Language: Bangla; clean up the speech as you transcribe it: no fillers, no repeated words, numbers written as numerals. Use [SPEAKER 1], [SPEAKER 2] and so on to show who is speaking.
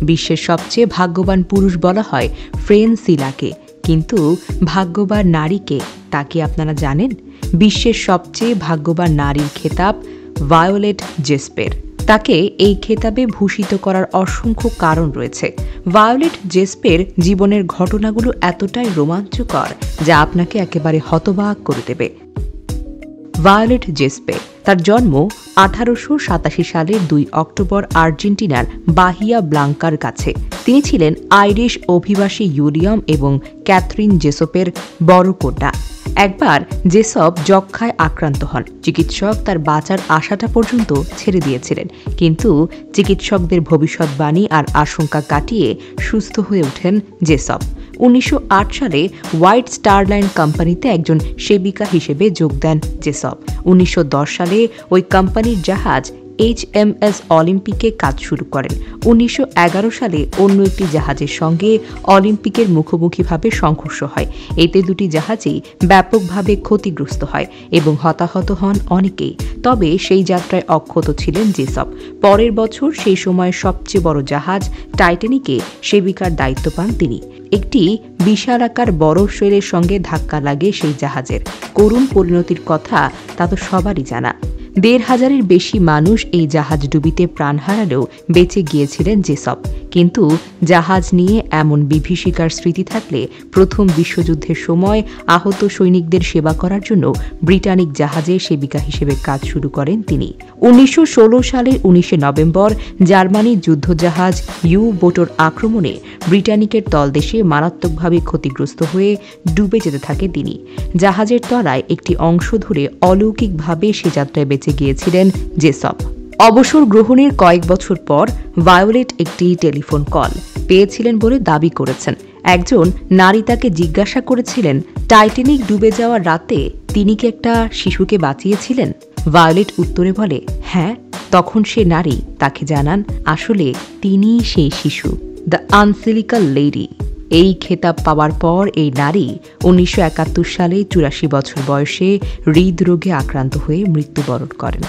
[SPEAKER 1] বিশ্বের সবচেয়ে ভাগ্যবান পুরুষ বলা হয় ফ্রেন সিলাকে, কিন্তু ভাগ্যবান নারীকে তা কি আপনারা জানেন? বিশ্বের সবচেয়ে ভাগ্যবান নারীর খেতাব ভায়োলেট জেসপের। তাকে এই খেতাবে ভূষিত করার অসংখ্য কারণ রয়েছে। ভায়োলেট জেসপের জীবনের ঘটনাগুলো এতটাই রোমাঞ্চকর যা আপনাকে একেবারে হতবাক করে দেবে। ভায়োলেট জেসপে তার জন্ম 1887 সালের 2 অক্টোবর আর্জেন্টিনার বাহিয়া ব্লাঙ্কার কাছে। তিনি ছিলেন আইরিশ অভিবাসী উইলিয়াম এবং ক্যাথরিন জেসপের বড় কন্যা। একবার জেসপ যক্ষ্মায় আক্রান্ত হন। চিকিৎসক তার বাঁচার আশাটা পর্যন্ত ছেড়ে দিয়েছিলেন, কিন্তু চিকিৎসকদের ভবিষ্যৎবাণী আর আশঙ্কা কাটিয়ে সুস্থ হয়ে ওঠেন জেসপ। 1908 সালে হোয়াইট স্টার লাইন কোম্পানিতে একজন সেবিকা হিসেবে যোগ দেন জেসপ। 1910 সালে ওই কোম্পানির জাহাজ HMS অলিম্পিকে কাজ শুরু করেন। 1911 সালে অন্য একটি জাহাজের সঙ্গে অলিম্পিকের মুখোমুখিভাবে সংঘর্ষ হয়। এতে দুটি জাহাজই ব্যাপকভাবে ক্ষতিগ্রস্ত হয় এবং হতাহত হন অনেকেই। তবে সেই যাত্রায় অক্ষত ছিলেন জেসপ। পরের বছর সেই সময়ের সবচেয়ে বড় জাহাজ টাইটানিকে সেবিকার দায়িত্ব পান তিনি। একটি বিশালাকার বরফ শৈলের সঙ্গে ধাক্কা লাগে সেই জাহাজের। করুণ পরিণতির কথা তা তো সবারই জানা। 1,500-এর বেশি মানুষ এই জাহাজ ডুবিতে প্রাণ হারালেও বেঁচে গিয়েছিলেন জেসপ। কিন্তু জাহাজ নিয়ে এমন বিভীষিকার স্মৃতি থাকলে প্রথম বিশ্বযুদ্ধের সময় আহত সৈনিকদের সেবা করার জন্য ব্রিটানিক জাহাজে সেবিকা হিসেবে কাজ শুরু করেন তিনি। 1916 সালের 19 নভেম্বর জার্মানির যুদ্ধজাহাজ ইউ-বোটোর আক্রমণে ব্রিটানিকের তলদেশে মারাত্মকভাবে ক্ষতিগ্রস্ত হয়ে ডুবে যেতে থাকে তিনি। জাহাজের তলায় একটি অংশ ধরে অলৌকিকভাবে সে যাত্রায় বেঁচে গিয়েছিলেন জেসপ। অবসর গ্রহণের কয়েক বছর পর ভায়োলেট একটি টেলিফোন কল পেয়েছিলেন বলে দাবি করেছেন। একজন নারী তাকে জিজ্ঞাসা করেছিলেন, টাইটানিক ডুবে যাওয়ার রাতে তিনি কি একটা শিশুকে বাঁচিয়েছিলেন? ভায়োলেট উত্তরে বলে, হ্যাঁ। তখন সে নারী তাকে জানান আসলে তিনিই সেই শিশু, দ্য আনসিলিকাল লেডি। এই খেতাব পাওয়ার পর এই নারী 1971 সালে 84 বছর বয়সে হৃদরোগে আক্রান্ত হয়ে মৃত্যুবরণ করেন।